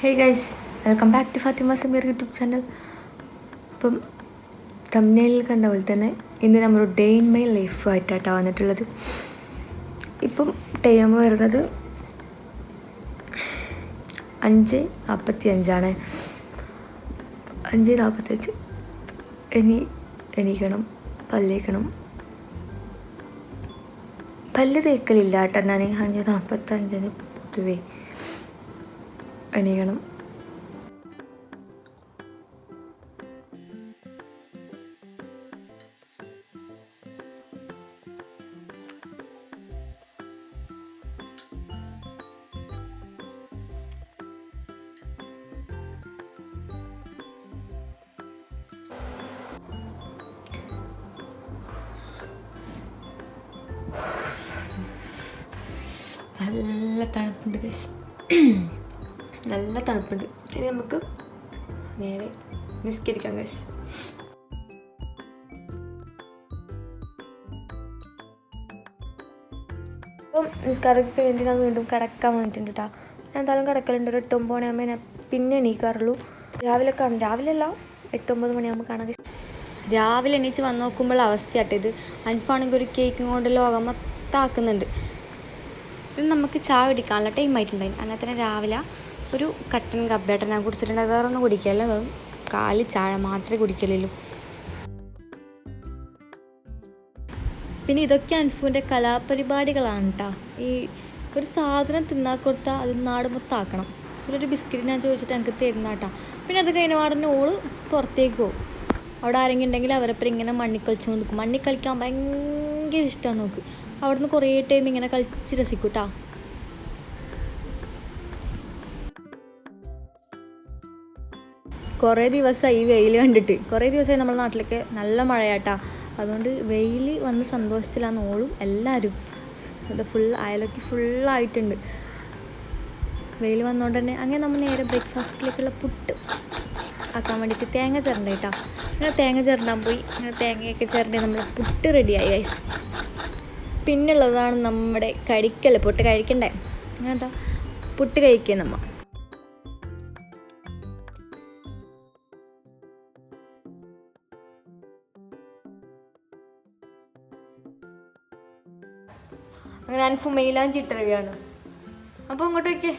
Hey guys, welcome back to Fathima Sameer YouTube channel. അപ്പം തംബ്നെയിലിൽ കണ്ട പോലെ തന്നെ ഇന്ന് നമ്മൾ ഡേ ഇൻ മൈ ലൈഫ് ആയിട്ടാണ് വന്നിട്ടുള്ളത്. ഇപ്പം ടൈം വരുന്നത് 5:45 5:45. എണീക്കണം, പല്ലേക്കണം. പല്ല് തേക്കലില്ല കേട്ടോ. ഞാൻ 5:45 പൊതുവേ എണീക്കണം. നല്ല തണുപ്പുണ്ട് ഗൈസ്, നല്ല തണുപ്പുണ്ട്. ഇനി നമുക്ക് നേരെ നിസ്കരിക്കാം ഗൈസ്. അപ്പം നിസ്കാരമൊക്കെ കഴിഞ്ഞിട്ട് ഞാൻ വീണ്ടും കിടക്കാൻ വന്നിട്ടുണ്ട് കേട്ടോ. ഞാൻ എന്തായാലും കിടക്കലുണ്ട്. ഒരു 8-9 മണിയാകുമ്പോൾ ഞാൻ പിന്നെ എണീക്കാറുള്ളൂ. രാവിലെ കാണും, രാവിലെ അല്ല 8-9 മണിയാകുമ്പോൾ കാണാൻ. രാവിലെ എണീച്ച് വന്ന് നോക്കുമ്പോൾ അവസ്ഥയാട്ടെ ഇത്. അൻഫാണെങ്കിൽ ഒരു കേക്കും കൊണ്ട് ലോകം മൊത്താക്കുന്നുണ്ട്. പിന്നെ നമുക്ക് ചായ കുടിക്കാനുള്ള ടൈം ആയിട്ടുണ്ടായി. അങ്ങനെ തന്നെ രാവിലെ ഒരു കട്ടൻ കപ്പേട്ടൻ ഞാൻ കുടിച്ചിട്ടുണ്ട്. വേറെ ഒന്നും കുടിക്കല്ല, വെറും കാലി ചായ മാത്രമേ കുടിക്കലുള്ളൂ. പിന്നെ ഇതൊക്കെ അൻഫുവിൻ്റെ കലാപരിപാടികളാണ് കേട്ടോ. ഈ ഒരു സാധനം തിന്നാൻ കൊടുത്താൽ അത് നാട് മൊത്താക്കണം. ഒരു ബിസ്ക്കറ്റ് ഞാൻ ചോദിച്ചിട്ട് എനിക്ക് തരുന്ന കേട്ടോ. പിന്നെ അത് കഴിഞ്ഞ പാടന്നെ ഓള് പുറത്തേക്ക് പോകും. അവിടെ ആരെങ്കിലും ഉണ്ടെങ്കിൽ അവരെപ്പം ഇങ്ങനെ മണ്ണിക്കളിച്ചു കൊടുക്കും. മണ്ണിക്കളിക്കാൻ ഭയങ്കര ഇഷ്ടമാണ് നോക്ക്. അവിടുന്ന് കുറേ ടൈം ഇങ്ങനെ കളിച്ച് രസിക്കും കേട്ടോ. കുറേ ദിവസമായി ഈ വെയിൽ കണ്ടിട്ട്. കുറേ ദിവസമായി നമ്മുടെ നാട്ടിലൊക്കെ നല്ല മഴയാട്ടാ. അതുകൊണ്ട് വെയിൽ വന്ന് സന്തോഷത്തിലാണ് ഓളും എല്ലാവരും. അത് അയലൊക്കെ ഫുള്ളായിട്ടുണ്ട് വെയിൽ വന്നുകൊണ്ട് തന്നെ. അങ്ങനെ നമ്മൾ നേരെ ബ്രേക്ക്ഫാസ്റ്റിലേക്കുള്ള പുട്ട് ആക്കാൻ വേണ്ടിയിട്ട് തേങ്ങ ചിരണ്ട കേട്ടോ. അങ്ങനെ തേങ്ങ ചിരണ്ടാൻ പോയി. അങ്ങനെ തേങ്ങയൊക്കെ ചിരണ്ടി നമ്മൾ പുട്ട് റെഡിയായി ഗൈസ്. പിന്നുള്ളതാണ് നമ്മുടെ കഴിക്കൽ. പുട്ട് കഴിക്കണ്ടേ, അങ്ങനത്തെ പുട്ട് കഴിക്കുക നമ്മ. അങ്ങനെ അൻഫു മെയിലാഞ്ചി ഇട്ടറിയാണ്. അപ്പോൾ ഇങ്ങോട്ട് വയ്ക്കേ.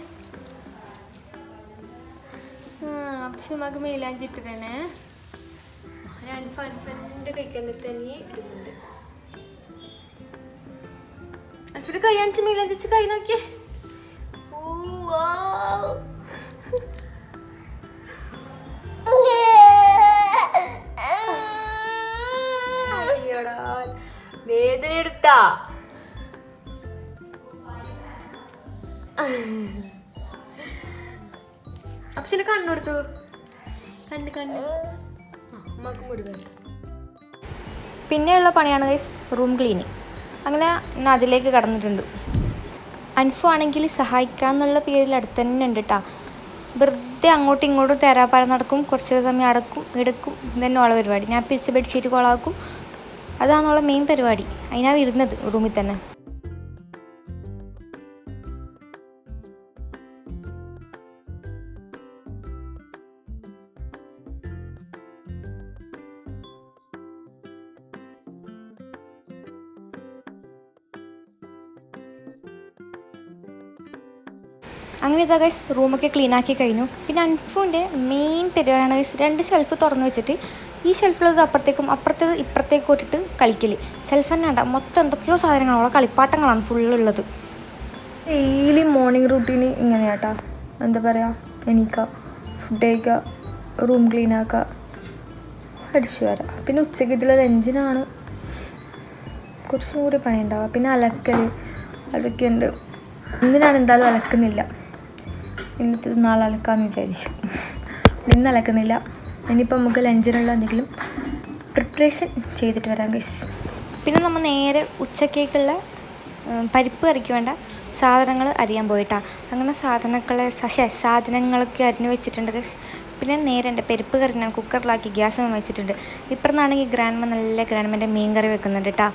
പക്ഷെ നമുക്ക് മെയിലാഞ്ചി ഇട്ടതന്നെ. അൻഫൻ്റെ കഴിക്കാൻ തന്നെ ഇടുന്നുണ്ട്. അൻഫിയുടെ കൈ കാണിച്ച് മെയിലാഞ്ചി കൈ നോക്കിയേ. വേദന എടുത്താ അപ്ഷന് കണ്ണെടുത്തു. കണ്ണ് അമ്മക്ക് മുടി വേണ്ട. പിന്നെയുള്ള പണിയാണ് ഗൈസ് റൂം ക്ലീനിങ്. അങ്ങനെ ഞാൻ അതിലേക്ക് കടന്നിട്ടുണ്ട്. അൻഫു ആണെങ്കിൽ സഹായിക്കാന്നുള്ള പേരിൽ അടുത്ത് തന്നെ ഉണ്ട് കേട്ടോ. വെറുതെ അങ്ങോട്ടും ഇങ്ങോട്ടും തേരാപ്പാര നടക്കും. കുറച്ച് സമയം അടക്കും എടുക്കും. ഇതന്നെ ഉള്ള പരിപാടി. ഞാൻ പിരിച്ച് ബെഡ്ഷീറ്റ് കൊളാക്കും. അതാണുള്ള മെയിൻ പരിപാടി. അതിനാണ് ഇരുന്നത് റൂമിൽ തന്നെ. അങ്ങനെ ഇതാ ഗൈസ് റൂമൊക്കെ ക്ലീനാക്കി കഴിഞ്ഞു. പിന്നെ അൻഫുവിൻ്റെ മെയിൻ പരിപാടിയാണ് ഗൈസ് 2 ഷെൽഫ് തുറന്ന് വെച്ചിട്ട് ഈ ഷെൽഫിലത് അപ്പുറത്തേക്കും അപ്പുറത്തേത് ഇപ്പുറത്തേക്കും ഇട്ടിട്ട് കളിക്കൽ. ഷെൽഫ് തന്നെ വേണ്ട, മൊത്തം എന്തൊക്കെയോ സാധനങ്ങളാണ്, കളിപ്പാട്ടങ്ങളാണ് ഫുള്ളുള്ളത്. ഡെയിലി മോർണിംഗ് റൂട്ടീന് ഇങ്ങനെയാട്ടാ. എന്താ പറയുക, എണീക്കുക, ഫുഡ് കഴിക്കുക, റൂം ക്ലീനാക്കുക, അടിച്ചു വരാം. പിന്നെ ഉച്ചയ്ക്ക് ഇതിലുള്ള ലഞ്ചിനാണ് കുറച്ചും കൂടി പണിയുണ്ടാവുക. പിന്നെ അലക്കൽ അതൊക്കെ ഉണ്ട്. ഇന്നിനാണ് എന്തായാലും അലക്കുന്നില്ല. ഇന്നത്തെ നാളെ അലക്കാമെന്ന് വിചാരിച്ചു. ഇന്ന് അലക്കുന്നില്ല. ഇനിയിപ്പോൾ നമുക്ക് ലഞ്ചിനുള്ള എന്തെങ്കിലും പ്രിപ്പറേഷൻ ചെയ്തിട്ട് വരാം ഗൈസ്. പിന്നെ നമ്മൾ നേരെ ഉച്ചക്കേക്കുള്ള പരിപ്പ് കറിക്ക് വേണ്ട സാധനങ്ങൾ അരിയാൻ പോയിട്ടാണ്. അങ്ങനെ സാധനങ്ങളൊക്കെ അരിഞ്ഞ് വെച്ചിട്ടുണ്ട് ഗൈസ്. പിന്നെ നേരെ എൻ്റെ പരിപ്പ് കറി ഞാൻ കുക്കറിലാക്കി ഗ്യാസ് വെച്ചിട്ടുണ്ട്. ഇപ്പുറത്താണെങ്കിൽ ഗ്രാൻഡ്മൻ്റെ മീൻ കറി വെക്കുന്നുണ്ട് കേട്ടോ.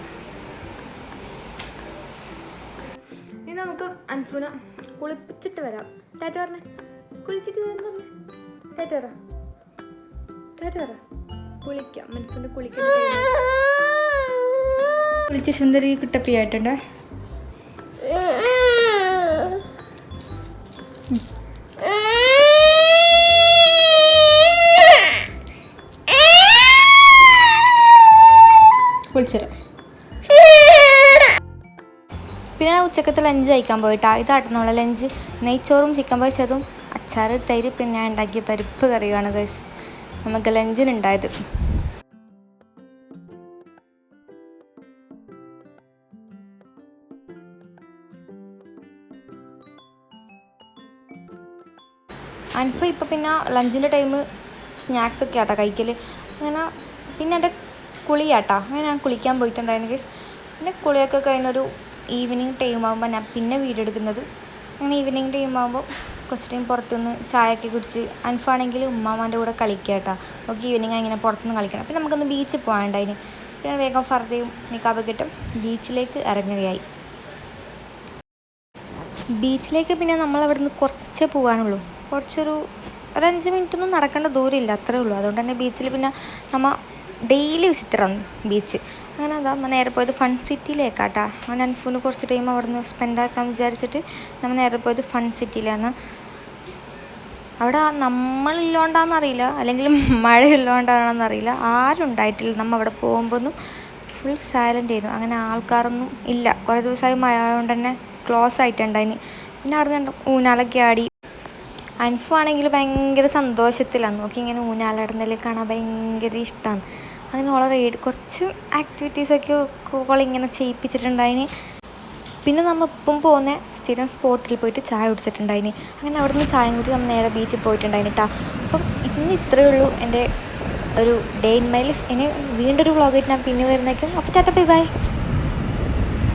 ഇനി നമുക്ക് അൻഫുന കുളിപ്പിച്ചിട്ട് വരാം. ടാറ്റ പറഞ്ഞേ. കുളിച്ചിട്ട് ടാറ്റ കുളിക്കാം മനസ്സിൻ്റെ കുളിക്കാൻ കുളിച്ച് സുന്ദരി കുട്ടപ്പിയായിട്ടുണ്ടേ. കുളിച്ചേരാം. പിന്നെ ഞാൻ ഉച്ചക്കത്തെ ലഞ്ച് കഴിക്കാൻ പോയിട്ടാ. ഇതാട്ടുന്നുള്ള ലഞ്ച് നെയ്ച്ചോറും ചിക്കൻ പൊരിച്ചതും അച്ചാറ് തൈര് പിന്നെ ഞാൻ ഉണ്ടാക്കിയ പരിപ്പ് കറിയുമാണ് ഗൈസ് നമുക്ക് ലഞ്ചിനുണ്ടായത്. അൻഫ ഇപ്പോൾ പിന്നെ ലഞ്ചിൻ്റെ ടൈം സ്നാക്സൊക്കെ ആട്ടാ കഴിക്കൽ. അങ്ങനെ പിന്നെ എൻ്റെ കുളിയാട്ടാ. അങ്ങനെ ഞാൻ കുളിക്കാൻ പോയിട്ടുണ്ടായിരുന്നു ഗൈസ്. പിന്നെ കുളിയൊക്കെ കഴിഞ്ഞൊരു ഈവനിങ് ടൈം ആകുമ്പോൾ ഞാൻ പിന്നെ വീഡിയോ എടുക്കുന്നത്. അങ്ങനെ ഈവനിങ് ടൈം ആകുമ്പോൾ കുറച്ച് ടൈം പുറത്തുനിന്ന് ചായയൊക്കെ കുടിച്ച് അൻഫാണെങ്കിൽ ഉമ്മാമാൻ്റെ കൂടെ കളിക്കുക കേട്ടോ. ഓക്കെ ഈവനിങ് ഇങ്ങനെ പുറത്തുനിന്ന് കളിക്കണം. പിന്നെ നമുക്കൊന്ന് ബീച്ചിൽ പോകാനുണ്ടായിന്. പിന്നെ വേഗം ഫർദയും നിക്കാബൊക്കെ ഇട്ടും ബീച്ചിലേക്ക് ഇറങ്ങുകയായി. ബീച്ചിലേക്ക് പിന്നെ നമ്മളവിടുന്ന് കുറച്ചേ പോകാനുള്ളൂ. കുറച്ചൊരു 5 മിനിറ്റൊന്നും നടക്കേണ്ട ദൂരമില്ല, അത്രേ ഉള്ളൂ. അതുകൊണ്ട് തന്നെ ബീച്ചിൽ പിന്നെ നമ്മൾ ഡെയിലി വിസിറ്ററാണ് ബീച്ച്. അങ്ങനെ അതാ നേരെ പോയത് ഫൺ സിറ്റിയിലേക്കാട്ടാ. അങ്ങനെ അൻഫൂന് കുറച്ച് ടൈം അവിടെ നിന്ന് സ്പെൻഡ് ആക്കാമെന്ന് വിചാരിച്ചിട്ട് നമ്മൾ നേരെ പോയത് ഫൺ സിറ്റിയിലാണ്. അവിടെ നമ്മളില്ലോണ്ടാണെന്നറിയില്ല, അല്ലെങ്കിൽ മഴയുള്ളതുകൊണ്ടാണെന്നറിയില്ല, ആരും ഉണ്ടായിട്ടില്ല. നമ്മൾ അവിടെ പോകുമ്പോൾ ഒന്നും ഫുൾ സൈലൻ്റ് ആയിരുന്നു. അങ്ങനെ ആൾക്കാരൊന്നും ഇല്ല. കുറേ ദിവസമായി മഴ കൊണ്ട് തന്നെ ക്ലോസ് ആയിട്ടുണ്ടായിന്. പിന്നെ അവിടെ നിന്ന് ഊഞ്ഞാലൊക്കെ ആടി. അൻഫു ആണെങ്കിൽ ഭയങ്കര സന്തോഷത്തിലാണ്. നോക്കി ഇങ്ങനെ ഊഞ്ഞാലാടുന്നതിൽ കാണാൻ ഭയങ്കര ഇഷ്ടമാണ്. അങ്ങനെ ഓളെ കുറച്ച് ആക്ടിവിറ്റീസൊക്കെ ഓളിങ്ങനെ ചെയ്യിപ്പിച്ചിട്ടുണ്ടായിന്. പിന്നെ നമ്മൾ ഇപ്പം പോകുന്ന സ്ഥിരം സ്പോട്ടിൽ പോയിട്ട് ചായ കുടിച്ചിട്ടുണ്ടായിന്. അങ്ങനെ അവിടെ നിന്ന് ചായ കുടിച്ച് നമ്മൾ നേരെ ബീച്ചിൽ പോയിട്ടുണ്ടായിന് കേട്ടോ. അപ്പം ഇന്ന് ഇത്രയേ ഉള്ളൂ എൻ്റെ ഒരു ഡേ ഇൻ മൈ ലൈഫ്. ഇനി വീണ്ടൊരു വ്ളോഗായിട്ട് ഞാൻ പിന്നെ വരുന്നേക്കും. അപ്പോൾ ടാറ്റ ബൈ ബൈ.